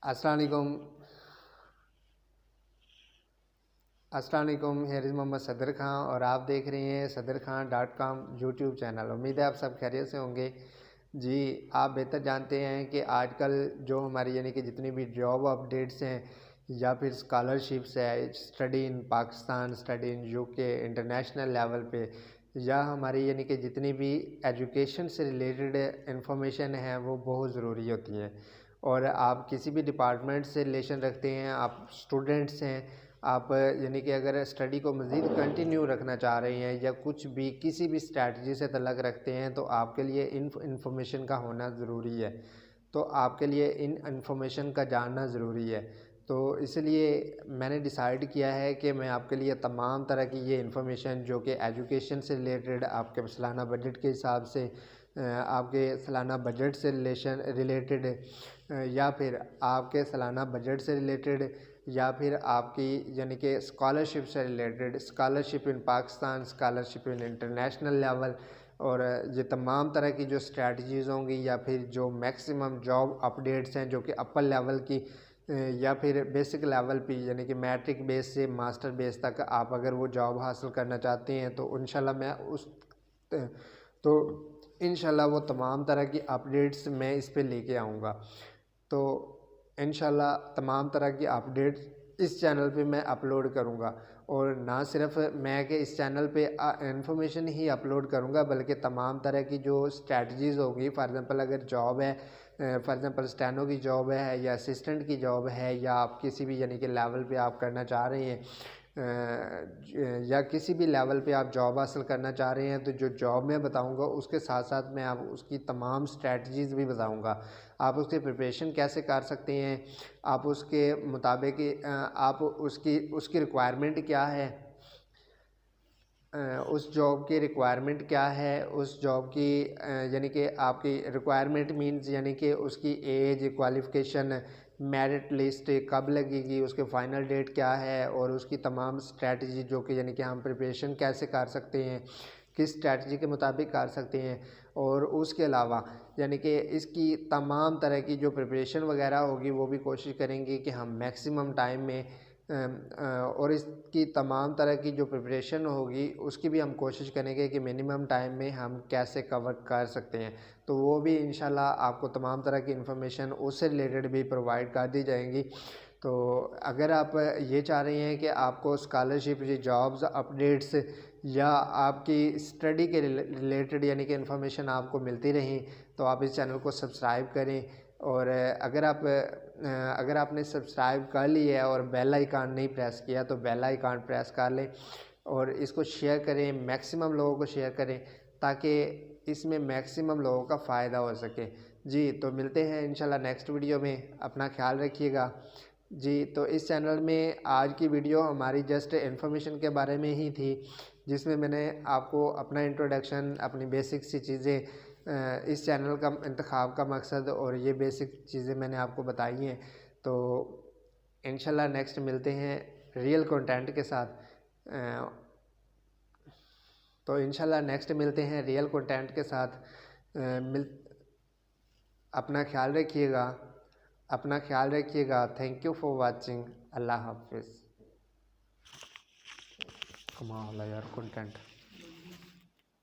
السلام علیکم here is محمد صدر خان اور آپ دیکھ رہے ہیں صدرخان.com یوٹیوب چینل۔ امید ہے آپ سب خیریت سے ہوں گے۔ جی آپ بہتر جانتے ہیں کہ آج کل جو ہماری یعنی کہ جتنی بھی جاب اپڈیٹس ہیں یا پھر اسکالرشپس ہے، study in Pakistan, study in you کے، انٹرنیشنل لیول پہ، یا ہماری یعنی کہ جتنی بھی ایجوکیشن سے ریلیٹڈ انفارمیشن ہیں وہ بہت ضروری ہوتی ہیں۔ اور آپ کسی بھی ڈپارٹمنٹ سے ریلیشن رکھتے ہیں، آپ اسٹوڈنٹس ہیں، آپ یعنی کہ اگر اسٹڈی کو مزید کنٹینیو رکھنا چاہ رہے ہیں یا کچھ بھی کسی بھی اسٹریٹجی سے تعلق رکھتے ہیں تو آپ کے لیے انفارمیشن کا ہونا ضروری ہے، تو آپ کے لیے انفارمیشن کا جاننا ضروری ہے۔ تو اس لیے میں نے ڈیسائیڈ کیا ہے کہ میں آپ کے لیے تمام طرح کی یہ انفارمیشن جو کہ ایجوکیشن سے ریلیٹڈ، آپ کے سالانہ بجٹ کے حساب سے، آپ کے سالانہ بجٹ سے ریلیٹڈ، یا پھر آپ کے سالانہ بجٹ سے ریلیٹڈ، یا پھر آپ کی یعنی کہ اسکالرشپ سے related, scholarship in Pakistan, scholarship in international level, اور یہ تمام طرح کی جو اسٹریٹجیز ہوں گی یا پھر جو میکسیمم جاب اپڈیٹس ہیں جو کہ اپر لیول کی یا پھر بیسک لیول پہ یعنی کہ میٹرک بیس سے ماسٹر بیس تک آپ اگر وہ جاب حاصل کرنا چاہتے ہیں تو انشاءاللہ وہ تمام طرح کی اپڈیٹس میں اس پہ لے کے آؤں گا۔ تو انشاءاللہ تمام طرح کی اپڈیٹس اس چینل پہ میں اپلوڈ کروں گا، اور نہ صرف میں کہ اس چینل پہ انفارمیشن ہی اپلوڈ کروں گا بلکہ تمام طرح کی جو اسٹریٹجیز ہوگی، فار ایگزامپل اگر جاب ہے، فار ایگزامپل اسٹینو کی جاب ہے یا اسسٹنٹ کی جاب ہے، یا آپ کسی بھی یعنی کہ لیول پہ آپ کرنا چاہ رہے ہیں، یا کسی بھی لیول پہ آپ جاب حاصل کرنا چاہ رہے ہیں، تو جو جاب میں بتاؤں گا اس کے ساتھ ساتھ میں آپ اس کی تمام اسٹریٹجیز بھی بتاؤں گا۔ آپ اس کی پریپریشن کیسے کر سکتے ہیں، آپ اس کے مطابق آپ اس کی ریکوائرمنٹ کیا ہے، اس جاب کی ریکوائرمنٹ کیا ہے، اس جاب کی یعنی کہ آپ کی ریکوائرمنٹ مینز یعنی کہ اس کی ایج، کوالیفیکیشن، میرٹ لسٹ کب لگے گی، اس کے فائنل ڈیٹ کیا ہے، اور اس کی تمام اسٹریٹجی جو کہ یعنی کہ ہم پریپریشن کیسے کر سکتے ہیں، کس اسٹریٹجی کے مطابق کر سکتے ہیں، اور اس کے علاوہ یعنی کہ اس کی تمام طرح کی جو پریپریشن وغیرہ ہوگی وہ بھی کوشش کریں گے کہ ہم میکسیمم ٹائم میں، اور اس کی تمام طرح کی جو پریپریشن ہوگی اس کی بھی ہم کوشش کریں گے کہ منیمم ٹائم میں ہم کیسے کور کر سکتے ہیں۔ تو وہ بھی انشاءاللہ آپ کو تمام طرح کی انفارمیشن اس سے ریلیٹڈ بھی پرووائڈ کر دی جائیں گی۔ تو اگر آپ یہ چاہ رہے ہیں کہ آپ کو اسکالرشپ، جابز اپڈیٹس یا آپ کی اسٹڈی کے ریلیٹڈ یعنی کہ انفارمیشن آپ کو ملتی رہیں تو آپ اس چینل کو سبسکرائب کریں، اور اگر آپ نے سبسکرائب کر لی ہے اور بیل آئیکن نہیں پریس کیا تو بیل آئیکن پریس کر لیں، اور اس کو شیئر کریں، میکسیمم لوگوں کو شیئر کریں تاکہ اس میں میکسیمم لوگوں کا فائدہ ہو سکے۔ جی تو ملتے ہیں انشاءاللہ نیکسٹ ویڈیو میں، اپنا خیال رکھیے گا۔ جی تو اس چینل میں آج کی ویڈیو ہماری جسٹ انفارمیشن کے بارے میں ہی تھی، جس میں نے آپ کو اپنا انٹروڈکشن، اپنی بیسک سی چیزیں، اس چینل کا انتخاب کا مقصد اور یہ بیسک چیزیں میں نے آپ کو بتائی ہیں۔ تو انشاءاللہ نیکسٹ ملتے ہیں ریئل کنٹینٹ کے ساتھ، اپنا خیال رکھیے گا۔ Thank you for watching. اللہ حافظ۔ کمال ہے یار کنٹینٹ۔